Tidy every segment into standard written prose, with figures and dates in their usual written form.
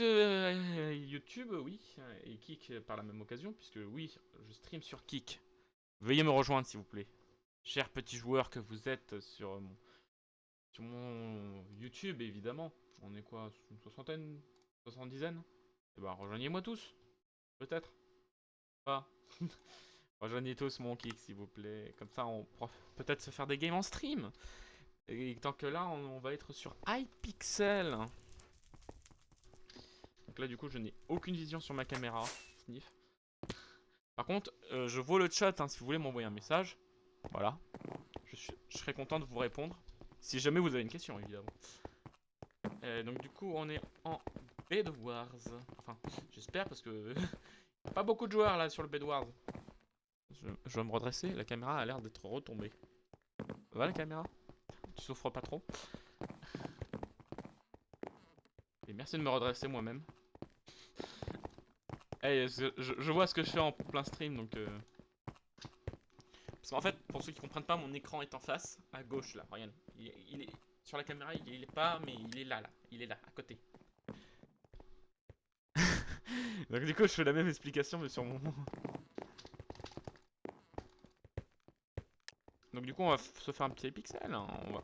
YouTube, oui, et Kik par la même occasion, puisque oui, je stream sur Kik. Veuillez me rejoindre s'il vous plaît. Chers petits joueurs que vous êtes sur mon YouTube, évidemment. On est quoi, une soixantaine, soixante-dizaine? Eh ben, rejoignez-moi tous, peut-être. Pas. Rejoignez tous mon Kik, s'il vous plaît. Comme ça, on pourra peut-être se faire des games en stream. Et tant que là, on va être sur Hypixel. Donc là, du coup, je n'ai aucune vision sur ma caméra. Sniff. Par contre, je vois le chat, hein, si vous voulez m'envoyer un message. Voilà. Je serai content de vous répondre. Si jamais vous avez une question, évidemment. Donc du coup, on est en Bed Wars. Enfin, j'espère parce que... pas beaucoup de joueurs là sur le Bed Wars. Je vais me redresser, la caméra a l'air d'être retombée. Ça va la caméra? Tu souffres pas trop? Et merci de me redresser moi-même. Hey, je vois ce que je fais en plein stream, donc... Parce qu'en fait, pour ceux qui comprennent pas, mon écran est en face, à gauche là, regarde. Il est sur la caméra, il est pas, mais il est là, il est là, à côté. Donc du coup, je fais la même explication, mais sur mon... Donc du coup, on va se faire un petit pixel, hein, on va...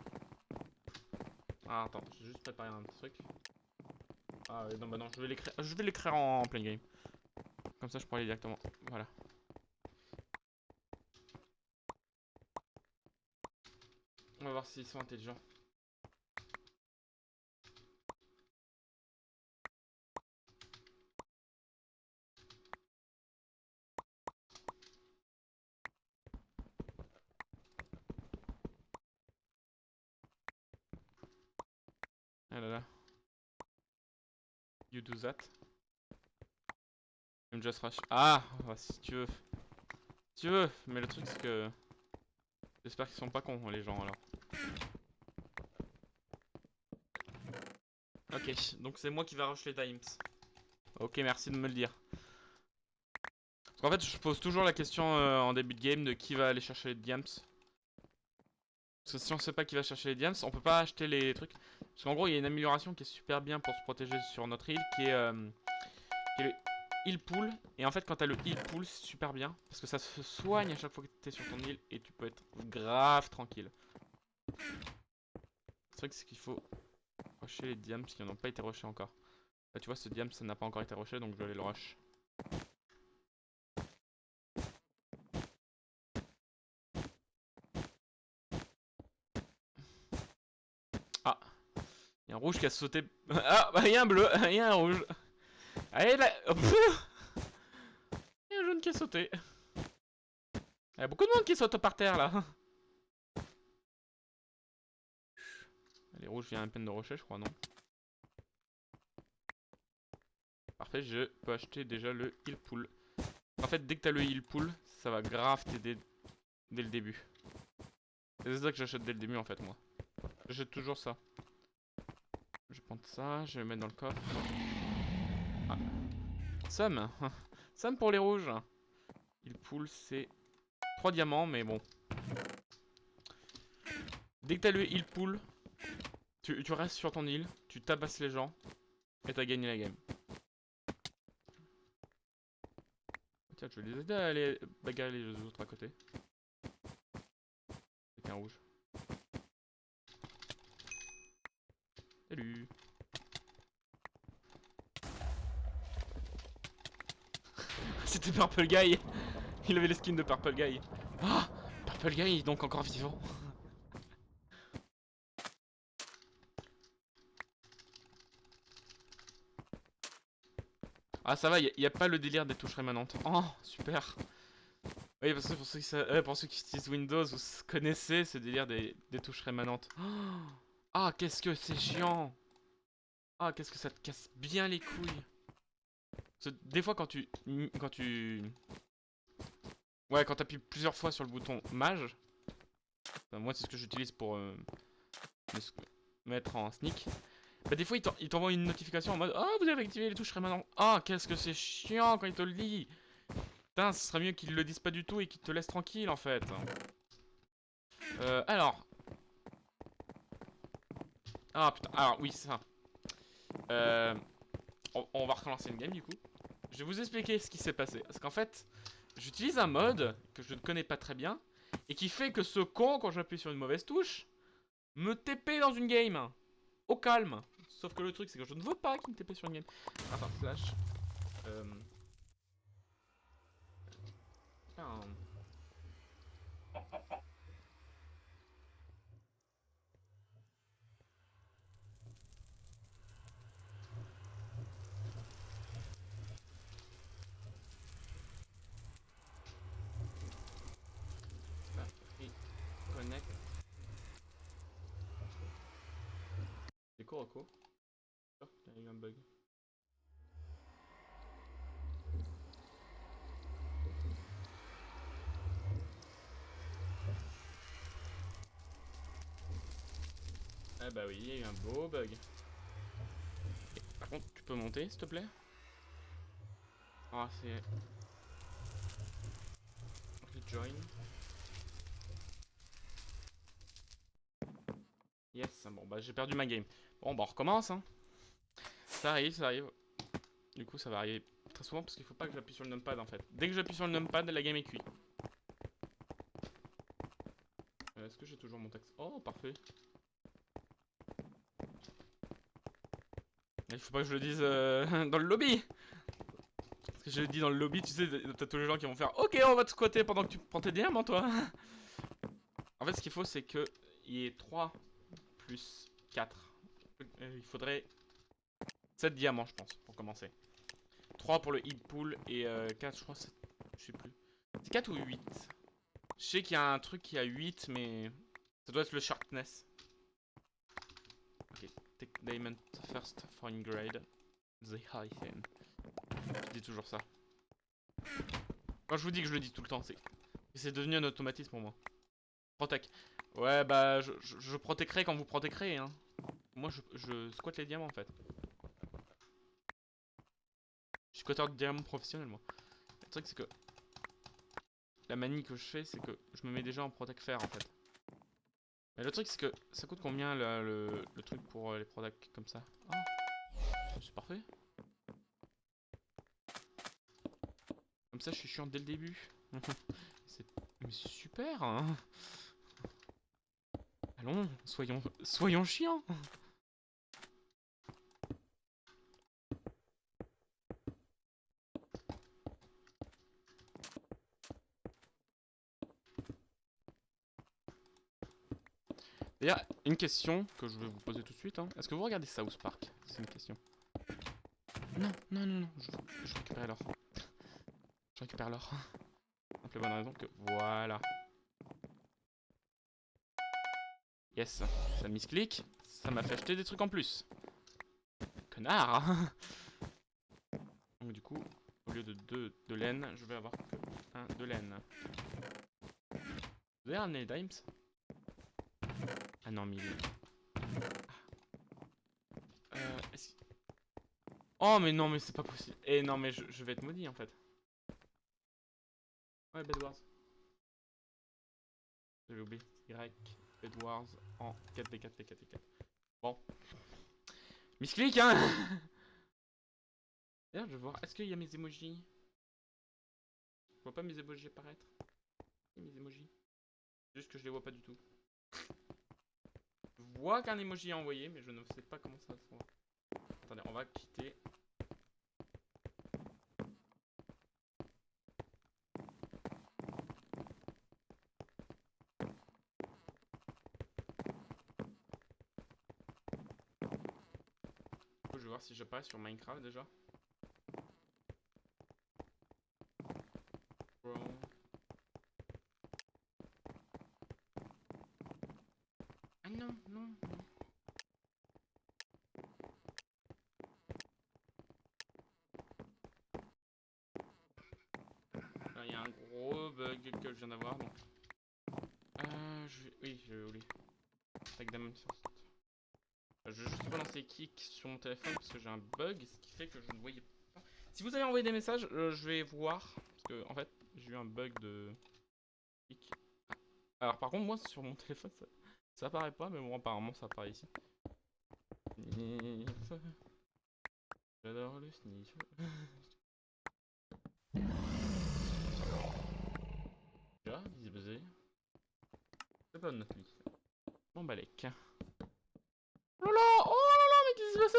Ah, attends, j'ai juste préparé un petit truc. Ah non, bah non, je vais l'écrire en plein game. Comme ça, je pourrais aller directement. Voilà. On va voir s'ils sont intelligents. Ah là là. You do that. I'm just rush. Ah, bah, si tu veux. Si tu veux, mais le truc c'est que... J'espère qu'ils sont pas cons, les gens, alors. Ok, donc c'est moi qui va rush les times. Ok, merci de me le dire. Parce qu'en fait, je pose toujours la question en début de game de qui va aller chercher les diams. Parce que si on sait pas qui va chercher les diams, on peut pas acheter les trucs. Parce qu'en gros, il y a une amélioration qui est super bien pour se protéger sur notre île, qui est le heal pool. Et en fait, quand t'as le heal pool, c'est super bien. Parce que ça se soigne à chaque fois que t'es sur ton île et tu peux être grave tranquille. C'est vrai que c'est qu'il faut rusher les diams qui n'ont pas été rushés encore. Là, tu vois, ce diam, ça n'a pas encore été rushé, donc je vais aller le rush. Ah, il y a un rouge qui a sauté. Ah, bah, il y a un bleu, il y a un rouge. Allez, là. Il y a un jaune qui a sauté. Il y a beaucoup de monde qui saute par terre là. Les rouges viennent à peine de rusher, je crois, non? Parfait, je peux acheter déjà le heal pool. En fait, dès que t'as le heal pool, ça va grave t'aider dès le début. C'est ça que j'achète dès le début en fait, moi. J'achète toujours ça. Je vais prendre ça, je vais le mettre dans le coffre. Ah. Somme. Somme pour les rouges. Heal pool, c'est 3 diamants, mais bon. Dès que t'as le heal pool, tu restes sur ton île, tu tabasses les gens, et t'as gagné la game. Tiens, je vais les aider à aller bagarrer les autres à côté. Avec un rouge. Salut. C'était Purple Guy. Il avait les skins de Purple Guy. Ah, Purple Guy est donc encore vivant. Ah, ça va, y a pas le délire des touches rémanentes. Oh, super. Oui, parce que pour ceux qui utilisent Windows, vous connaissez ce délire des touches rémanentes. Oh, ah, qu'est-ce que c'est chiant. Ah, qu'est-ce que ça te casse bien les couilles. Parce que des fois, ouais, quand t'appuies plusieurs fois sur le bouton mage, enfin, moi c'est ce que j'utilise pour me mettre en sneak. Bah des fois il t'envoie une notification en mode oh vous avez activé les touches rémanentes. Ah qu'est-ce que c'est chiant quand il te le dit. Putain ce serait mieux qu'il le dise pas du tout et qu'il te laisse tranquille en fait. Alors. Ah putain, alors oui c'est ça. On va relancer une game du coup. Je vais vous expliquer ce qui s'est passé. Parce qu'en fait, j'utilise un mode que je ne connais pas très bien. Et qui fait que ce con, quand j'appuie sur une mauvaise touche, me TP dans une game. Au calme. Sauf que le truc, c'est que je ne veux pas qu'il me TP sur une game. Enfin, slash. Euh... Putain. Et connect. C'est quoi, Rocco? Il y a eu un bug. Ah bah oui, il y a eu un beau bug. Par contre, tu peux monter, s'il te plaît? Ah, c'est... Rejoin. Yes, bon bah j'ai perdu ma game. Bon bah on recommence hein. Ça arrive, ça arrive. Du coup ça va arriver très souvent parce qu'il faut pas que j'appuie sur le numpad en fait. Dès que j'appuie sur le numpad, la game est cuite. Est-ce que j'ai toujours mon texte? Oh parfait. Il faut pas que je le dise dans le lobby. Parce que je le dis dans le lobby, tu sais, t'as tous les gens qui vont faire ok on va te squatter pendant que tu prends tes diamants toi. En fait ce qu'il faut c'est que il y ait 3 plus 4. Il faudrait 7 diamants je pense pour commencer. 3 pour le hit pool et 4 je crois je sais plus. C'est 4 ou 8? Je sais qu'il y a un truc qui a 8 mais ça doit être le sharpness. Ok, take diamond first for grade. The high thing. Je dis toujours ça. Quand je vous dis que je le dis tout le temps, c'est devenu un automatisme pour moi. Protect. Ouais bah je protégerai quand vous protégerez hein. Moi je squatte les diamants en fait. Je suis squatteur de diamants professionnel moi. Le truc c'est que la manie que je fais c'est que je me mets déjà en protect fer en fait. Mais le truc c'est que ça coûte combien le truc pour les products comme ça? Oh, c'est parfait. Comme ça je suis chiant dès le début. Mais c'est super hein. Allons, soyons chiants. D'ailleurs, une question que je vais vous poser tout de suite. Hein. Est-ce que vous regardez South Park? C'est une question. Non, non, non, non, je récupère l'or. Je récupère l'or. Pour la bonne raison que... Voilà. Yes, ça misclick. Ça m'a fait acheter des trucs en plus. Connard. Donc du coup, au lieu de 2 de laine, je vais avoir que 1 de laine. Vous avez ramené les dimes? Ah non, 1000. Oh mais non, mais c'est pas possible. Eh non, mais je vais être maudit en fait. Ouais, Bedwars. J'avais oublié. Bedwars en 4v4v4v4. Bon. Misclick hein. D'ailleurs, je vais voir. Est-ce qu'il y a mes emojis? Je vois pas mes emojis apparaître. Et mes emojis. Juste que je les vois pas du tout. Je vois qu'un emoji est envoyé, mais je ne sais pas comment ça se voit. Attendez, on va quitter. Je vais voir si j'apparais sur Minecraft déjà. Ah non, non, non. Il y a un gros bug que je viens d'avoir donc. Oui, je vais oublier. Tag Diamond First. Je vais juste relancer Kick sur mon téléphone parce que j'ai un bug, ce qui fait que je ne voyais pas. Si vous avez envoyé des messages, je vais voir. Parce que en fait, j'ai eu un bug de Kick. Alors par contre, moi sur mon téléphone, ça apparaît pas, mais bon, apparemment ça apparaît ici. J'adore le sniff. Déjà, visé buzzé. C'est pas notre lit. Bon bah les oh là là, oh là là, mais qu'est-ce qui s'est passé?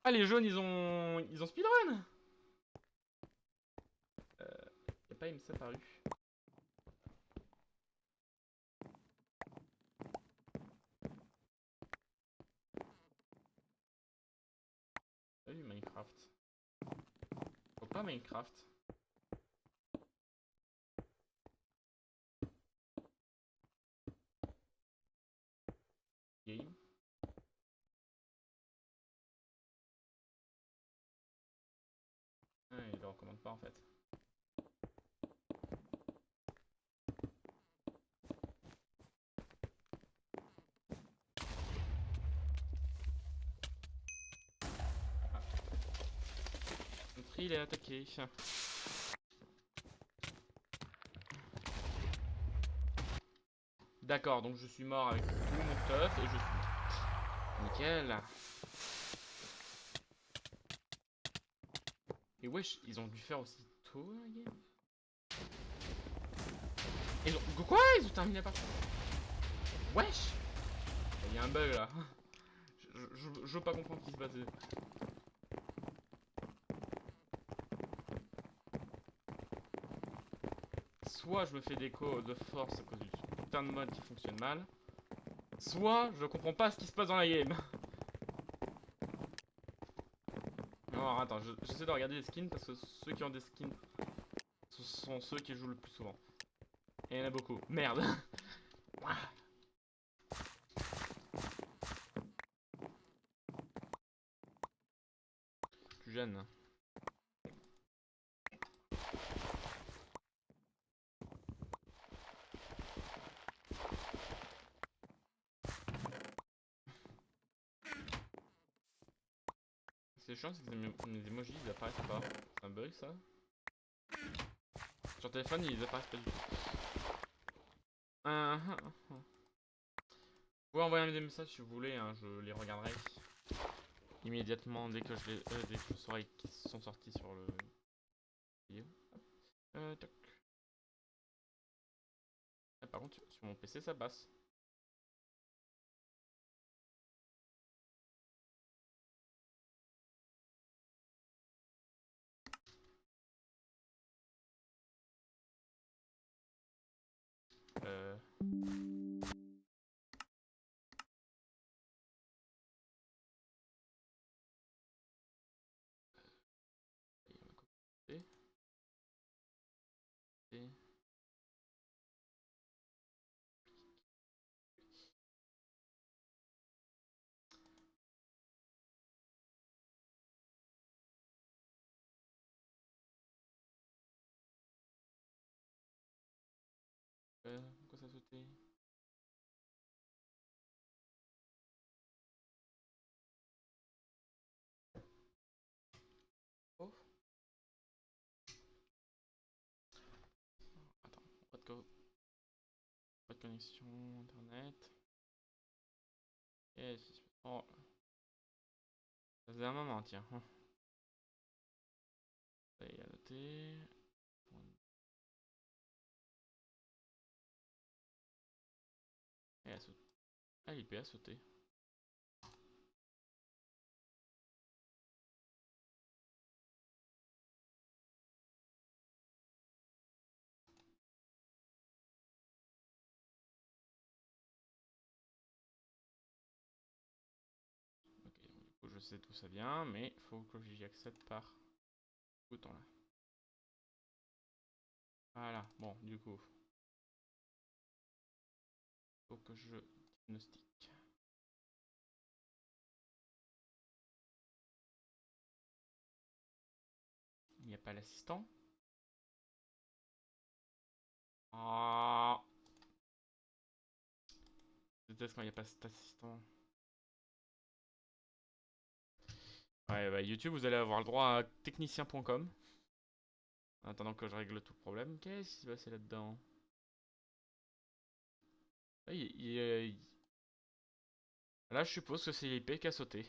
Ah les jaunes ils ont speedrun. Y'a pas IMSA apparu. Salut Minecraft. Faut pas Minecraft. Game. Ah, il le recommande pas en fait. Ah. Notre île est attaqué. D'accord, donc je suis mort avec tout mon stuff et je suis... Nickel. Et wesh, ils ont dû faire aussi tôt la game. Ils ont... Quoi? Ils ont terminé par... Wesh. Il y a un bug là. Je veux pas comprendre ce qui se passait. Soit je me fais déco de force à cause du putain de mode qui fonctionne mal. Soit je comprends pas ce qui se passe dans la game. Non, attends, j'essaie de regarder les skins parce que ceux qui ont des skins ce sont ceux qui jouent le plus souvent. Et il y en a beaucoup. Merde. Plus jeune. C'est chiant, c'est que mes emojis ils apparaissent pas. C'est un bug ça? Sur téléphone ils apparaissent pas du tout. Vous pouvez envoyer des messages si vous voulez, hein, je les regarderai immédiatement dès que dès que je saurai qu'ils sont sortis sur le vidéo. Toc. Ah, par contre sur mon PC ça passe. Euh... Pourquoi ça a sauté? Oh. Attends, pas de connexion internet. Yes. Oh. Ça faisait un moment, tiens. Ça y est, à noter. Et elle saute. Ah, l'IP a sauté. Ok, donc du coup je sais d'où ça vient, mais faut que j'y accède par ce bouton là. Voilà, bon, du coup, faut que je diagnostique. Il n'y a pas l'assistant. Ah, je déteste quand il n'y a pas cet assistant. Ouais, bah YouTube, vous allez avoir le droit à technicien.com. En attendant que je règle tout le problème. Qu'est-ce qui s'est passé là-dedans? Ah, là, je suppose que c'est l'IP qui a sauté.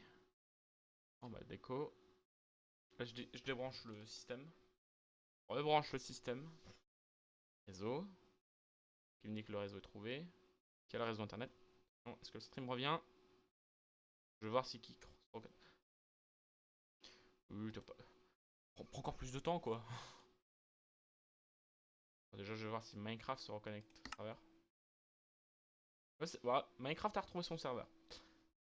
En bas déco. Là, je débranche le système. On rebranche le système. Réseau. Qui me dit que le réseau est trouvé. Quel réseau internet? Est-ce que le stream revient? Je vais voir si qui. Oui, t'as pas. Prends encore plus de temps quoi. Déjà, je vais voir si Minecraft se reconnecte au serveur. Ouais, voilà, Minecraft a retrouvé son serveur.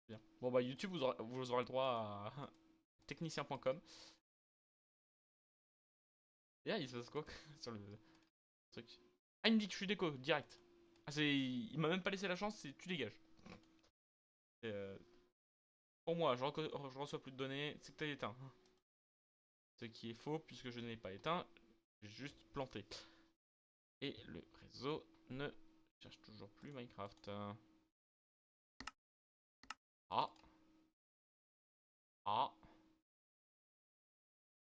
Bien. Bon bah YouTube, vous aurez le droit à technicien.com. Et là, il se passe quoi sur le truc? Ah, il me dit que je suis déco, direct. Ah, il m'a même pas laissé la chance, c'est tu dégages. Et, pour moi, je reçois plus de données, c'est que t'as éteint. Ce qui est faux, puisque je n'ai pas éteint, j'ai juste planté. Et le réseau ne cherche toujours plus Minecraft. Ah. Ah.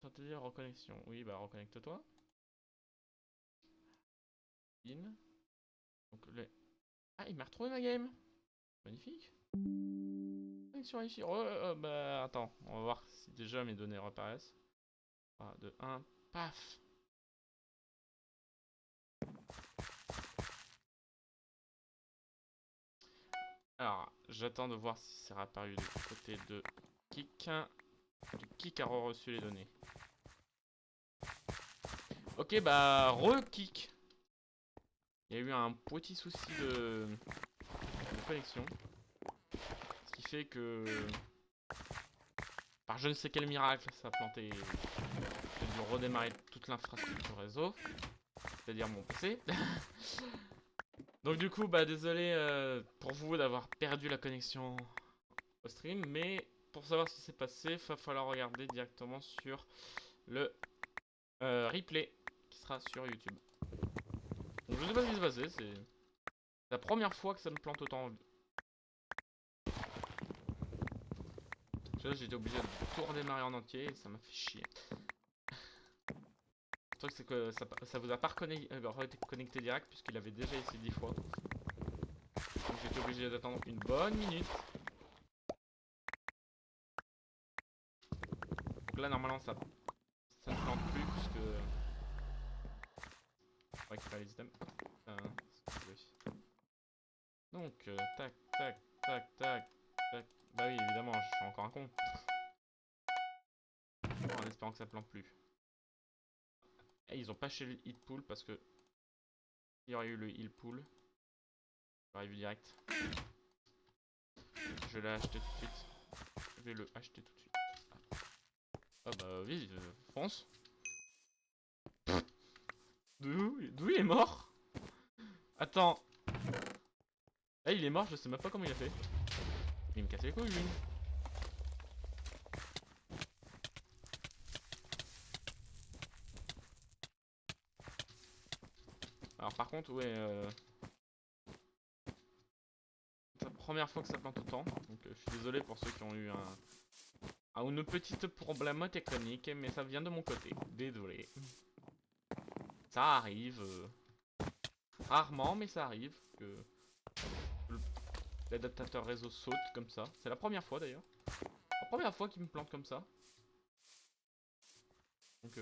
Ça te dit reconnexion. Oui, bah reconnecte-toi. In. Donc les... Ah, il m'a retrouvé ma game. Magnifique. Connexion ici. Bah attends, on va voir si déjà mes données reparaissent. 3, 2, 1. Paf. Alors, j'attends de voir si c'est réapparu du côté de Kik. Du Kik a reçu les données. Ok, bah re-Kik. Il y a eu un petit souci de connexion. Ce qui fait que... Par je ne sais quel miracle, ça a planté... J'ai dû redémarrer toute l'infrastructure réseau. C'est-à-dire mon PC. Donc du coup, bah désolé pour vous d'avoir perdu la connexion au stream. Mais pour savoir ce qui s'est passé, il va falloir regarder directement sur le replay qui sera sur YouTube. Donc je sais pas ce qui s'est passé, c'est la première fois que ça me plante autant. J'étais obligé de tout redémarrer en entier et ça m'a fait chier. Le truc c'est que ça vous a pas reconnecté direct puisqu'il avait déjà essayé 10 fois. Donc j'étais obligé d'attendre une bonne minute. Donc là normalement ça ne plante plus puisque... On va récupérer les items. Donc tac tac tac tac tac. Bah oui évidemment je suis encore un con. En espérant que ça plante plus. Et ils ont pas chez le heal pool parce que il y aurait eu le heal pool. J'aurais vu direct. Je vais l'acheter tout de suite. Je vais le acheter tout de suite. Ah bah oui, fonce. D'où il est mort? Attends. Ah il est mort, je sais même pas comment il a fait. Il me casse les couilles lui. Alors par contre, ouais, c'est la première fois que ça plante autant. Donc je suis désolé pour ceux qui ont eu une petite problème technique, mais ça vient de mon côté. Désolé. Ça arrive. Rarement, mais ça arrive que l'adaptateur réseau saute comme ça. C'est la première fois d'ailleurs. La première fois qu'il me plante comme ça. Donc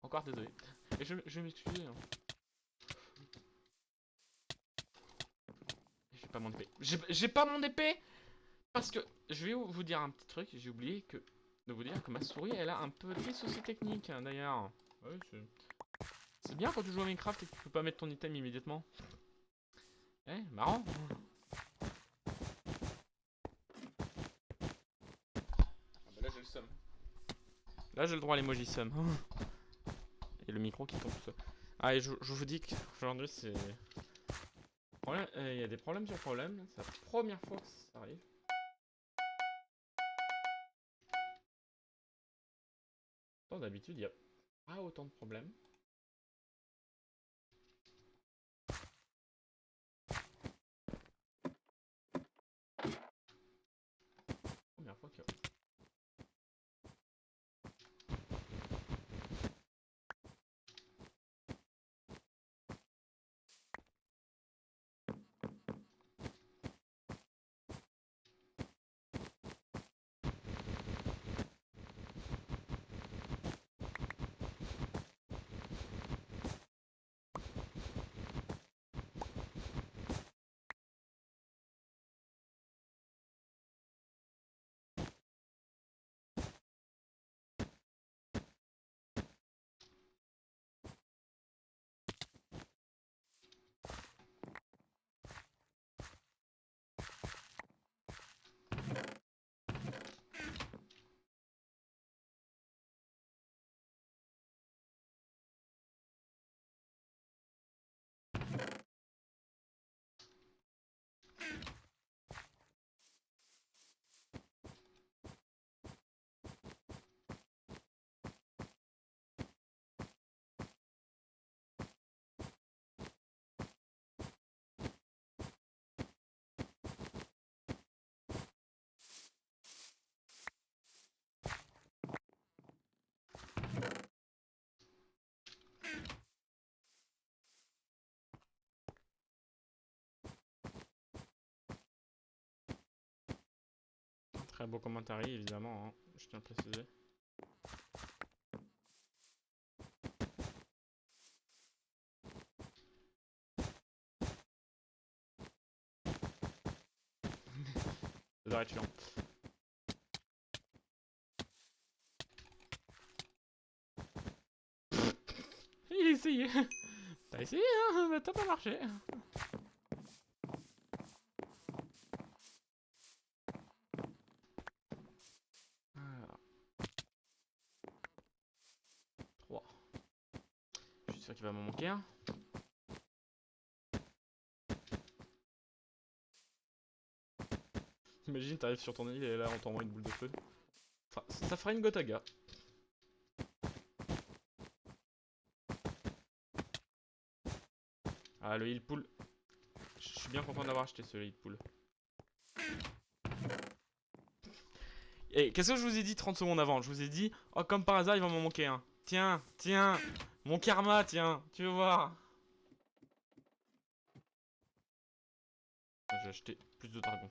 encore désolé. Et je vais m'excuser. Hein. J'ai pas mon épée. J'ai pas mon épée. Parce que je vais vous dire un petit truc. J'ai oublié de vous dire que ma souris elle a un petit souci technique hein, d'ailleurs. Ouais, c'est bien quand tu joues à Minecraft et que tu peux pas mettre ton item immédiatement. Eh, marrant. Ah bah là j'ai le seum. Là j'ai le droit à l'emoji seum. Et le micro qui tombe tout seul. Ah et je vous dis qu'aujourd'hui c'est... Il y a des problèmes sur problèmes. C'est la première fois que ça arrive. D'habitude, il n'y a pas autant de problèmes. Première fois que... Très beau commentaire, évidemment, hein, je tiens à le préciser. Ça devrait être chiant. Il a essayé. T'as essayé, hein, mais t'as pas marché. Alors. 3. Je suis sûr qu'il va m'en manquer un. Imagine, t'arrives sur ton île et là on t'envoie une boule de feu. Enfin, ça fera une Gotaga. Ah, le heal pool. Je suis bien content d'avoir acheté ce heal pool. Et qu'est-ce que je vous ai dit 30 secondes avant? Je vous ai dit, oh, comme par hasard, il va m'en manquer un. Tiens, tiens, mon karma, tiens, tu veux voir? J'ai acheté plus de dragons.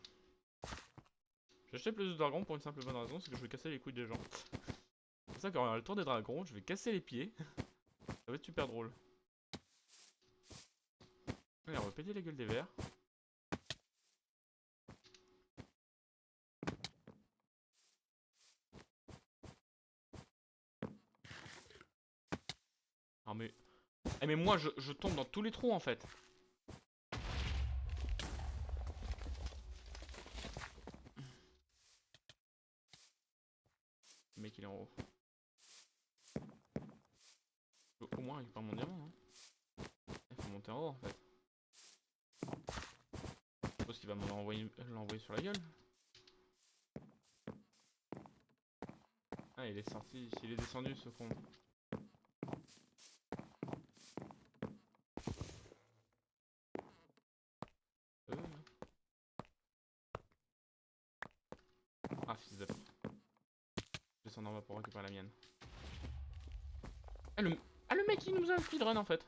J'ai acheté plus de dragons pour une simple bonne raison, c'est que je vais casser les couilles des gens. C'est pour ça qu'en le tour des dragons, je vais casser les pieds. Ça va être super drôle. Allez, on va péter la gueule des vers. Ah mais... Eh mais moi je tombe dans tous les trous en fait. Le mec il est en haut. Au moins il récupère mon diamant, hein. Il faut monter en haut en fait. Je suppose qu'il va me l'envoyer sur la gueule. Ah il est sorti, il est descendu ce con. Ah fils de... Je descends en bas pour récupérer la mienne. Ah le mec il nous a un speedrun en fait.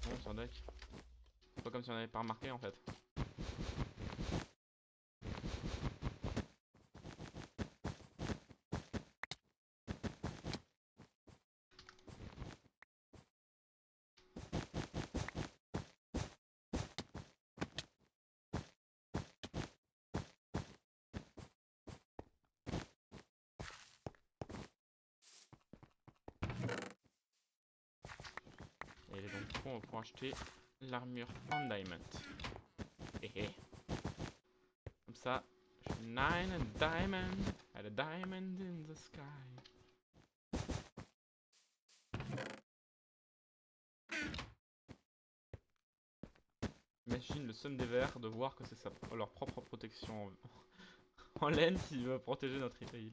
Non sur deck. C'est pas comme si on avait pas remarqué en fait. Et il est donc con, on va pouvoir acheter l'armure en diamond. Hé. Comme ça, je suis 9 diamond, at a diamond in the sky. Imagine le seum des vers de voir que c'est leur propre protection en laine qui va protéger notre île.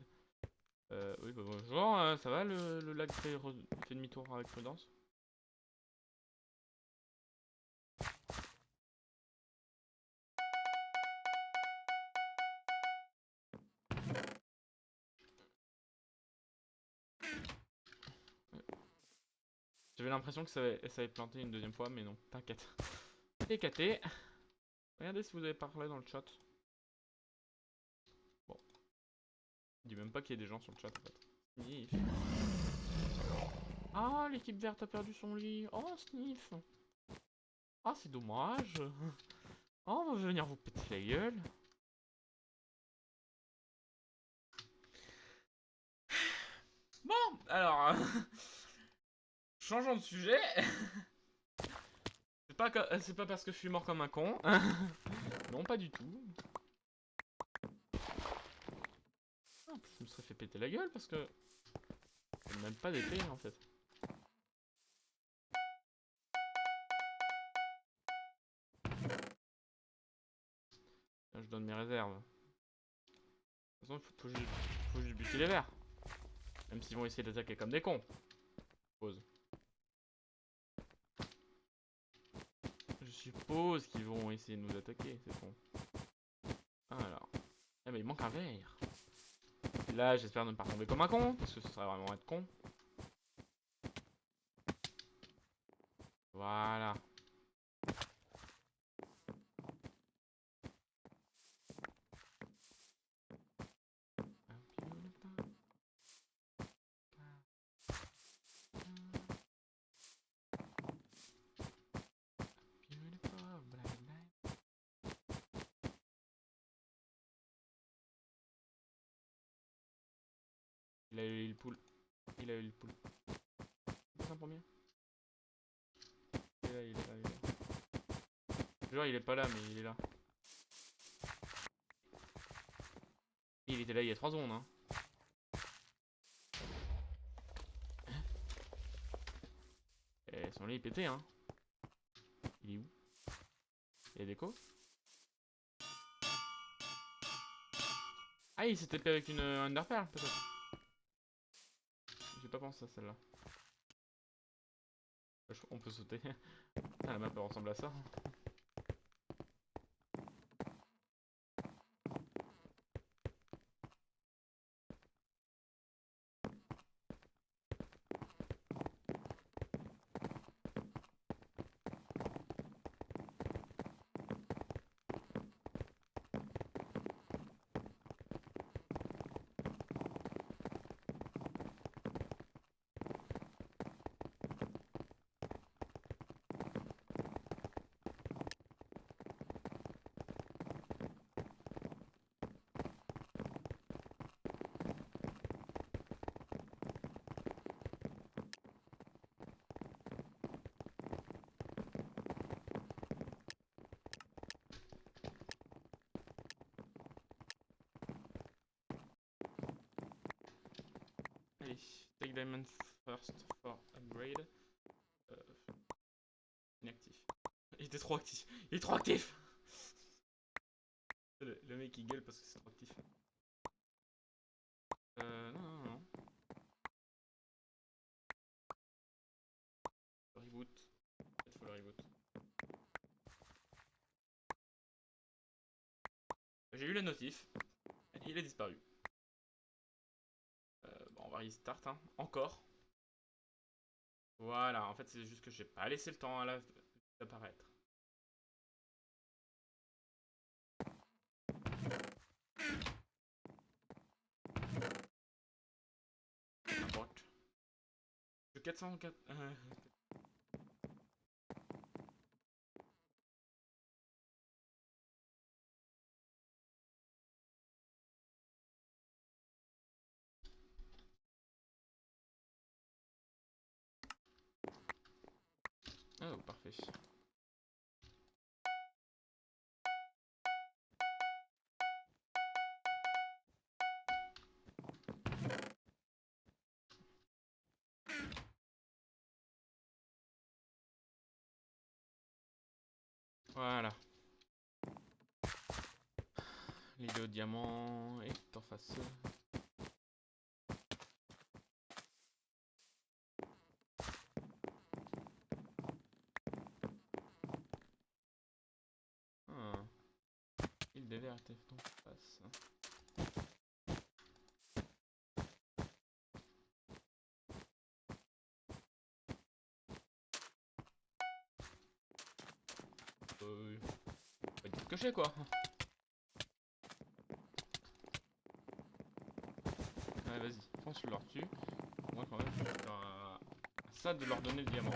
Oui, bah bonjour, ça va le lag fait demi-tour avec prudence? J'avais l'impression que ça avait planté une deuxième fois, mais non, t'inquiète. TKT. Regardez si vous avez parlé dans le chat. Bon. Je dis même pas qu'il y a des gens sur le chat en fait. Sniff. Ah, l'équipe verte a perdu son lit. Oh, Sniff. Ah, c'est dommage. Oh, on va venir vous péter la gueule. Bon, alors... changeons de sujet. C'est pas parce que je suis mort comme un con. Non, pas du tout. En plus, je me serais fait péter la gueule parce que... j'ai même pas d'épée en fait. Là, je donne mes réserves. De toute façon, faut juste buter les verts. Même s'ils vont essayer d'attaquer comme des cons. Pause. Je suppose qu'ils vont essayer de nous attaquer, c'est con. Alors. Eh ben il manque un verre. Là, j'espère ne pas tomber comme un con, parce que ce serait vraiment être con. Voilà. Il a eu le pool. Il a eu le pool. C'est un premier. Il est là, il est là, il est là. Genre il est pas là mais il est là. Il était là il y a 3 secondes hein. Et son lit est pété hein. Il est où? Il y a des déco. Ah il s'était fait avec une underpearl peut-être. J'ai pas pensé à celle-là. On peut sauter. Ah, la map elle ressemble à ça. Allez, take diamond first for upgrade. Inactif. Il était trop actif. Il est trop actif. Le mec il gueule parce que c'est trop actif. Non. Reboot. Peut-être faut le reboot. J'ai eu la notif. Il a disparu. Bon, on va restart hein. Encore. Voilà, en fait c'est juste que j'ai pas laissé le temps à la d'apparaître. N'importe. Le 404. Oh, parfait. Voilà. L'idée au diamant est en face. Ah. Il devait être en face. Pas du tout caché quoi. Ouais, vas-y, fonce leur dessus. Moi, quand même, ça de leur donner le diamant.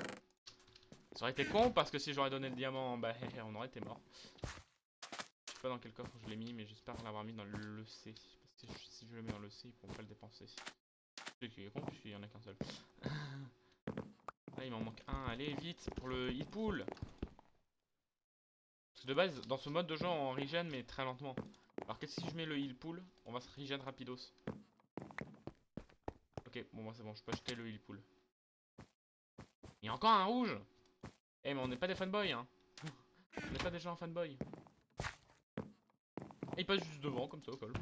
Ça aurait été con parce que si j'aurais donné le diamant, bah on aurait été mort. Je sais pas dans quel coffre je l'ai mis, mais j'espère l'avoir mis dans le C. Parce que si je le mets dans le C, ils pourront pas le dépenser. Ce qui est con, puisqu'il y en a qu'un seul. Là, il m'en manque un. Allez, vite pour le heal pool. Parce que de base, dans ce mode de jeu, on regen, mais très lentement. Alors que si je mets le heal pool, on va se regen rapidos. Ok, bon, moi c'est bon, je peux acheter le heal pool. Il y a encore un rouge. Eh, mais on n'est pas des fanboys, hein. On n'est pas des gens fanboys. Et il passe juste devant, comme ça, au col.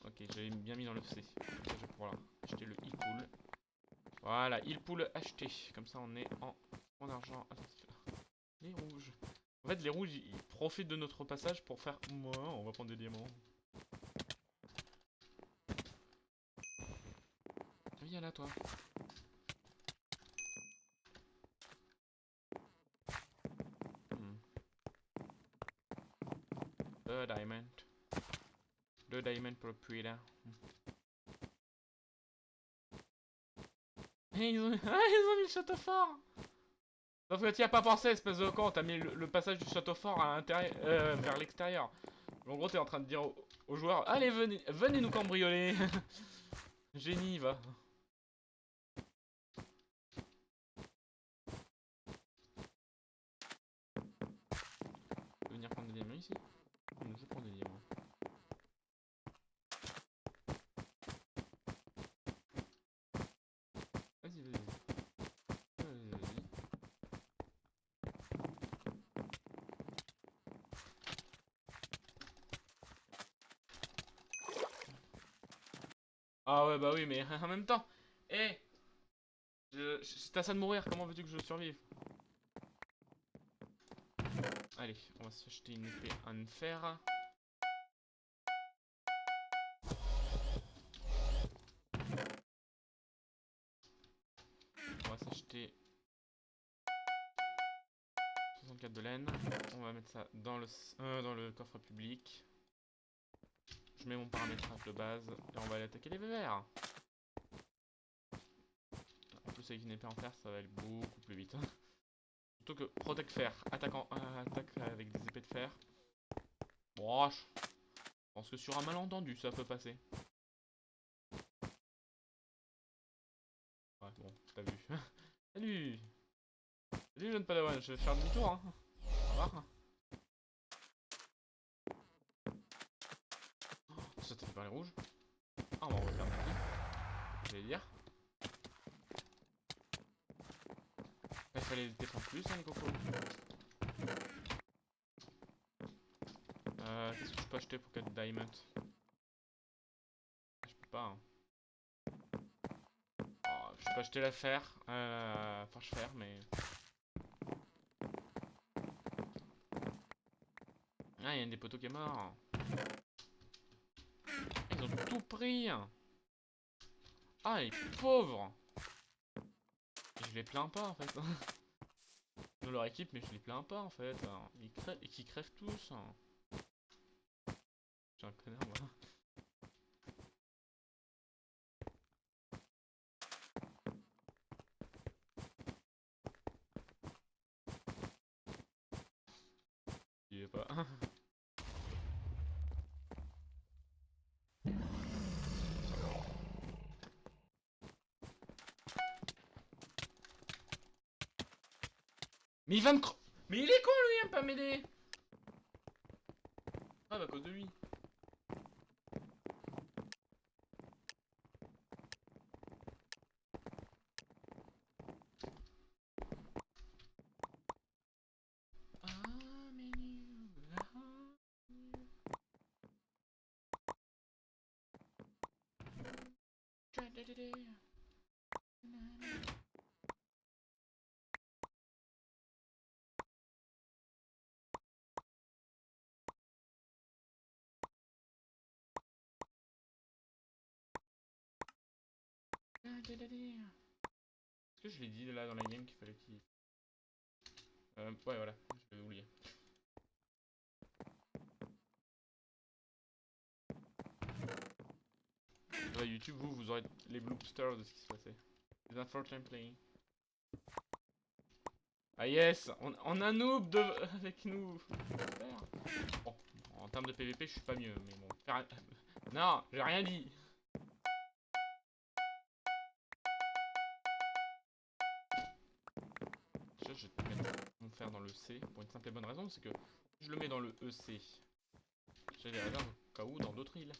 Ok, j'avais bien mis dans le C. Comme ça, je vais pouvoir acheter le heal pool. Voilà, heal pool acheté. Comme ça, on est en argent. Attention. Les rouges. En fait, les rouges, ils profitent de notre passage pour faire... Moi, on va prendre des diamants. Viens là, toi. Deux diamants. 2 diamants pour le puits là. Ils ont... Ah, ils ont mis le château fort. Sauf que tu n'y as pas pensé, espèce de con. T'as mis le passage du château fort à l'intérieur, vers l'extérieur. En gros, t'es en train de dire aux joueurs, allez, venez nous cambrioler. Génie, va. Tu veux venir prendre des diamants ici? Je prends des diamants. Vas-y, vas-y. Vas-y. Ah ouais, bah oui, mais en même temps. Eh, c'est à ça de mourir, comment veux-tu que je survive? Allez, on va s'acheter une épée en fer. On va s'acheter 64 de laine. On va mettre ça dans le coffre public. Je mets mon paramétrage de base et on va aller attaquer les verts. En plus avec une épée en fer ça va aller beaucoup plus vite. Surtout que Protect Fer, attaque avec des épées de fer. Bon, je pense que sur un malentendu ça peut passer. Ouais bon, t'as vu. Salut. Salut jeune padawan, je vais faire demi-tour hein. Au revoir. Oh, ça t'est fait par les rouges. Ah on va refaire un petit. J'allais dire. Il fallait les défendre plus hein les cocos. Qu'est-ce que je peux acheter pour 4 diamonds? Je peux pas hein. Oh, je peux acheter la fer, forge fer mais... Ah il y a un des poteaux qui est mort. Ils ont tout pris. Ah les pauvres. Je les plains pas en fait. De leur équipe mais je les plains pas en fait. Et qui crèvent tous. J'ai un connard moi. Il est pas. Mais il va me Mais il est con lui à pas m'aider. Ah bah à cause de lui. Est-ce que je l'ai dit là dans la game qu'il fallait qu'il... ouais voilà, je l'ai oublié. YouTube, vous aurez les bloopsters de ce qui se passait. Les unfortunately. Ah yes, on a un noob avec nous. Bon, en termes de PVP, je suis pas mieux, mais bon. Non, j'ai rien dit. Déjà, je vais te mettre mon fer dans le C pour une simple et bonne raison, c'est que je le mets dans le EC. J'ai les réserves au cas où dans d'autres îles.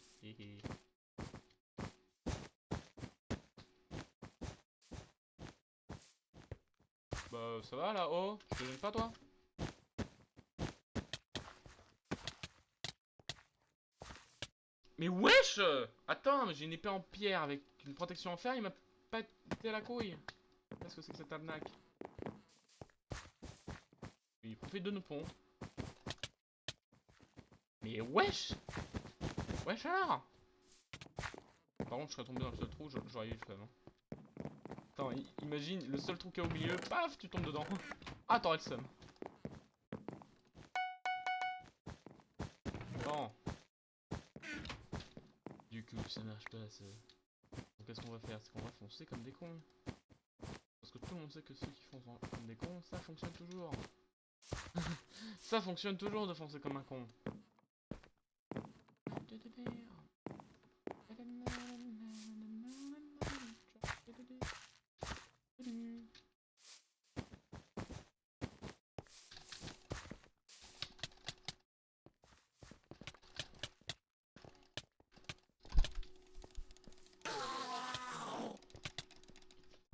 Bah ça va là, oh, je te gêne pas toi? Mais wesh! Attends, mais j'ai une épée en pierre avec une protection en fer, il m'a pas été à la couille. Qu'est-ce que c'est que cette arnaque? Il profite de nos ponts. Mais wesh! Wesh alors! Par contre, je serais tombé dans le seul trou, j'aurais eu le fun. Hein. Attends, imagine, le seul trou qu'il y a au milieu, paf, tu tombes dedans. Ah, t'aurais le seum. Bon. Du coup, ça marche pas, ça. Donc, qu'est-ce qu'on va faire? C'est qu'on va foncer comme des cons. Parce que tout le monde sait que ceux qui foncent comme des cons, ça fonctionne toujours. Ça fonctionne toujours de foncer comme un con.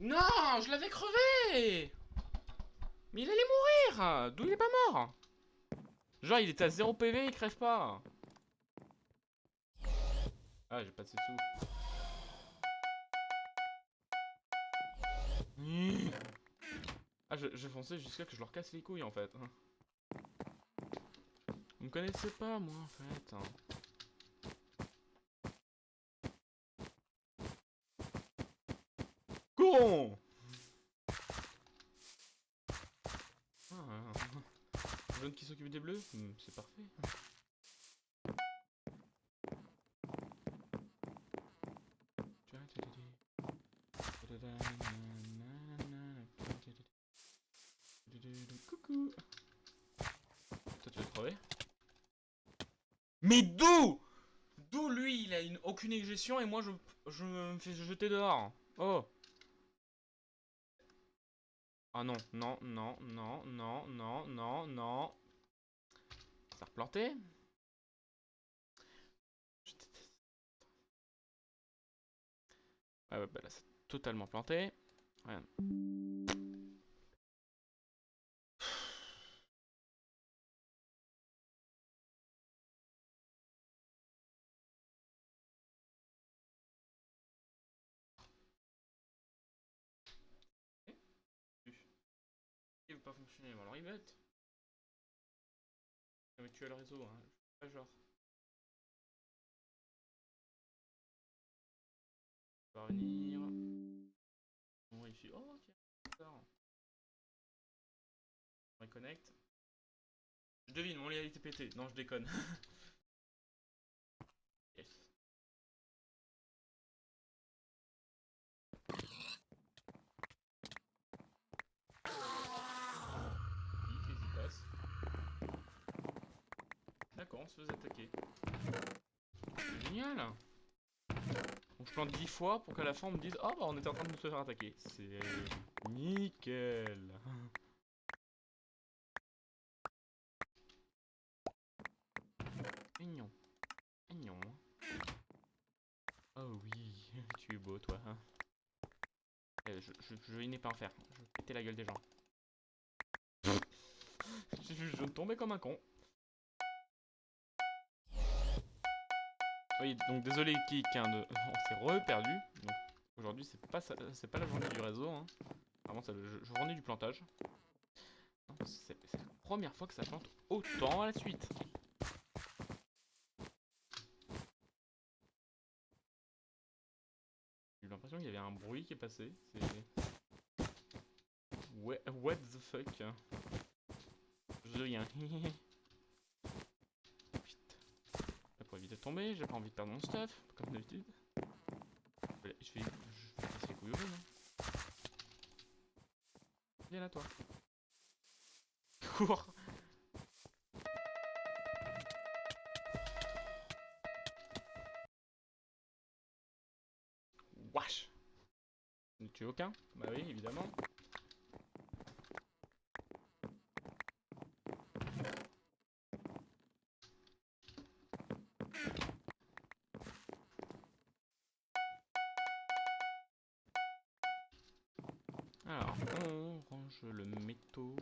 Non, je l'avais crevé. Mais il allait mourir. D'où il est pas mort? Genre, il était à 0 PV, il crève pas. Ah, j'ai pas de ces sous. Ah, je fonçais jusqu'à que je leur casse les couilles en fait. Vous me connaissez pas, moi en fait. Con. Jaune qui s'occupe des bleus, c'est parfait. Coucou. Toi tu veux crever? Mais d'où? D'où lui il a aucune éjection et moi je me fais jeter dehors. Oh. Ah non, non, non, non, non, non, non, non. Ça a replanté? Je déteste. Ah ouais, bah là c'est totalement planté. Rien. Il veut pas fonctionner, alors il bête. Mais tu as le réseau, hein. Pas genre. Va revenir. On vérifie. Oh tiens, bizarre. On reconnecte. Je devine, mon lit a été pété. Non, je déconne. Yes. Qu'est-ce qui se passe? D'accord, on se faisait attaquer. Génial. Donc je plante 10 fois pour qu'à la fin on me dise: ah bah on était en train de se faire attaquer. C'est nickel. Mignon. Mignon. Oh oui, tu es beau toi. Je n'ai pas en faire. Je vais péter la gueule des gens. Je tombais comme un con. Oui, donc désolé Kik, hein, on s'est re-perdu. Donc aujourd'hui c'est pas la journée du réseau. Hein. Vraiment, je journée du plantage. C'est la première fois que ça plante autant à la suite. J'ai eu l'impression qu'il y avait un bruit qui est passé. C'est... What the fuck? Je dis rien. Vite. Là, pour éviter de tomber, j'ai pas envie de perdre mon stuff, comme d'habitude. Je vais casser les couilles au jaune. Hein. Viens là, toi. Cours. Wesh. Ne tue aucun? Bah oui, évidemment. Alors, on range le métaux,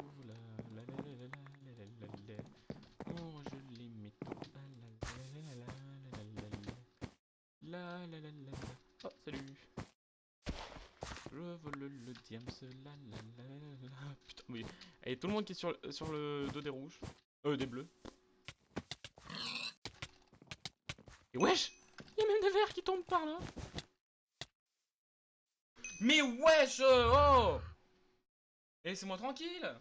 on range les métaux, Oh, salut. Je vole le diams, Putain, oui. Et tout le monde qui est sur le dos des rouges. Des bleus. Et wesh! Y'a même des verts qui tombent par là! Mais wesh! Oh! Laissez-moi tranquille!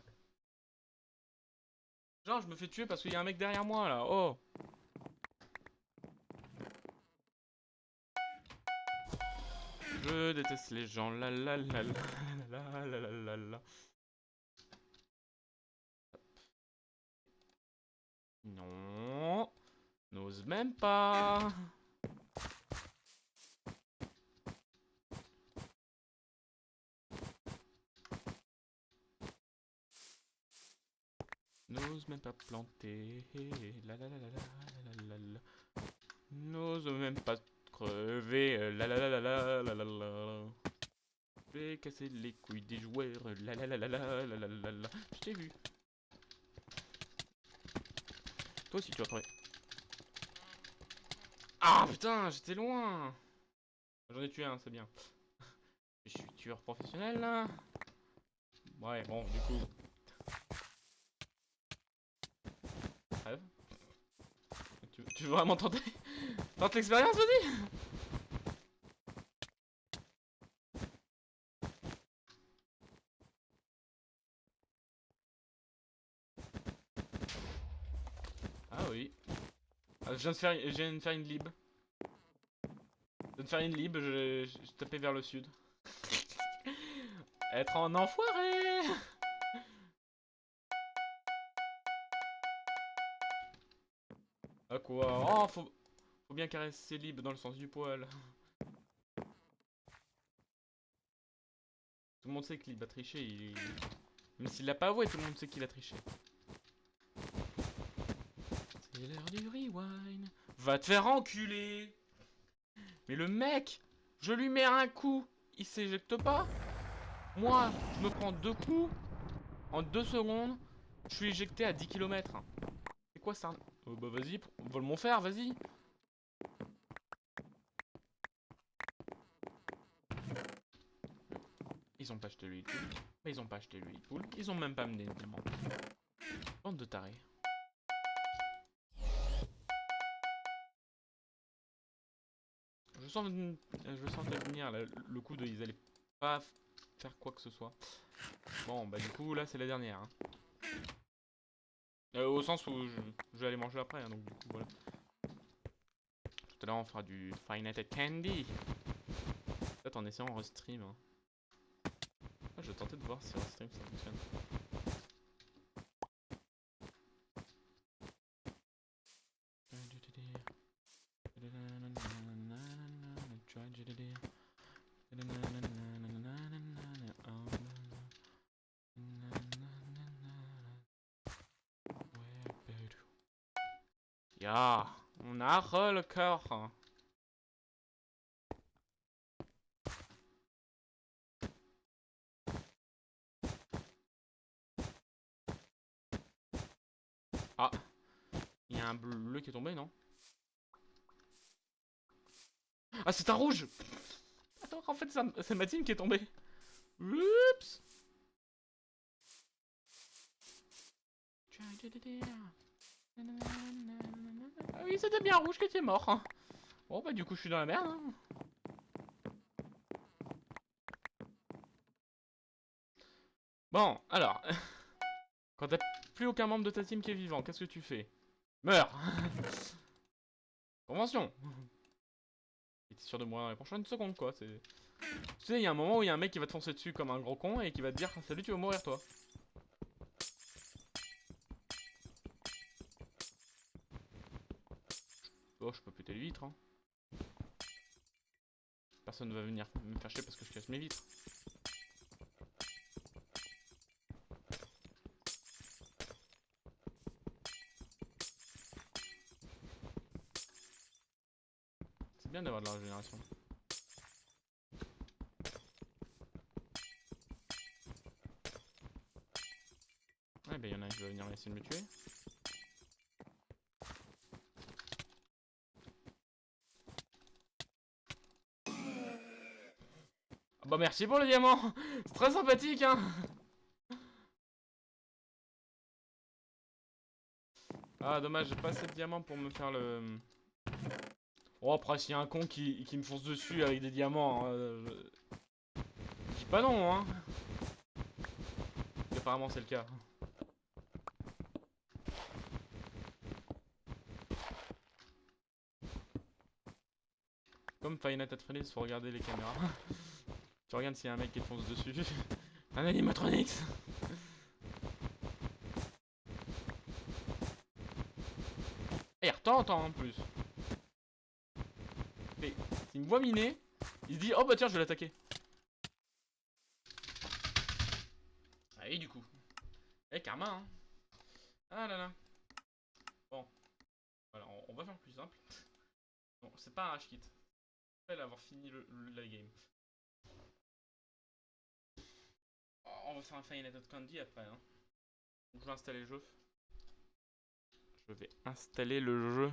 Genre, je me fais tuer parce qu'il y a un mec derrière moi là. Oh! Je déteste les gens. La la la la la la la la la. Non. N'ose même pas. N'ose même pas planter. La la la la la la la la. N'ose même pas crever. La la la la la la la la. Je vais casser les couilles des joueurs. La la la la la la la la la. Je t'ai vu. Toi aussi tu vas trouver. Ah putain, j'étais loin. J'en ai tué un, c'est bien. Je suis tueur professionnel là. Ouais, bon, du coup. Rêve. Tu veux vraiment tenter? Tente l'expérience, vas-y. Ah oui. Ah, je viens de faire une lib. Je viens de faire une lib, je tapais vers le sud. Être en enfoiré. Ah quoi? Oh, faut bien caresser lib dans le sens du poil. Tout le monde sait que lib a triché, même s'il l'a pas avoué, tout le monde sait qu'il a triché. C'est l'heure du rewind. Va te faire enculer. Mais le mec, je lui mets un coup, il s'éjecte pas. Moi, je me prends 2 coups en 2 secondes. Je suis éjecté à 10 km. C'est quoi ça? Bah vas-y, vole mon fer, vas-y. Ils ont pas acheté le pool. Mais ils ont pas acheté le pool. Ils ont même pas amené le diamant. Bande de tarés. Je sentais venir le coup de ils allaient pas faire quoi que ce soit. Bon, bah du coup, là, c'est la dernière. Hein. Au sens où je vais aller manger après, hein, donc du coup, voilà. Tout à l'heure, on fera du Five Nights at Candy. Peut-être en essayant en restream. Hein. Ah, je vais tenter de voir si en restream ça fonctionne. Ja, on a le cœur. Ah, il y a un bleu qui est tombé, non? Ah, c'est un rouge! Attends, en fait, c'est ma team qui est tombée. Oups! Ah oui, c'était bien rouge qui était mort. Hein. Bon, bah, du coup, je suis dans la merde. Hein. Bon, alors. Quand t'as plus aucun membre de ta team qui est vivant, qu'est-ce que tu fais? Meurs! Convention! Et t'es sûr de mourir dans les prochaines secondes, quoi. Tu sais, il y a un moment où il y a un mec qui va te foncer dessus comme un gros con et qui va te dire salut, tu vas mourir, toi. Oh, je peux péter les vitres, hein. Personne ne va venir me faire chier parce que je casse mes vitres. C'est bien d'avoir de la régénération. Ouais, bah y'en a un qui va venir essayer de me tuer. Ah bah merci pour le diamant. C'est très sympathique, hein. Ah dommage, j'ai pas assez de diamants pour me faire le... Oh après s'il y a un con qui me fonce dessus avec des diamants, je dis pas non, hein. Et apparemment c'est le cas. Comme Five Nights at Freddy's, faut regarder les caméras. Tu regardes s'il y a un mec qui te fonce dessus. Un animatronics. Et il retente en plus. Et s'il me voit miner, il se dit oh bah tiens je vais l'attaquer. Ah oui du coup. Eh karma hein. Ah là là. Bon. Voilà, on va faire plus simple. Bon, c'est pas un rage kit. Après avoir fini la game. on va faire un Final Fantasy Candy après. Hein. Je vais installer le jeu. Je vais installer le jeu.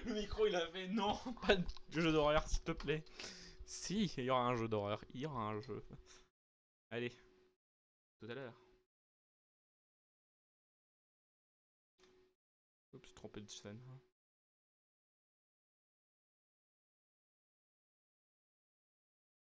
Le micro il a fait non, pas de jeu d'horreur s'il te plaît. Si, il y aura un jeu d'horreur. Il y aura un jeu. Allez, tout à l'heure. Oups, trompé de scène.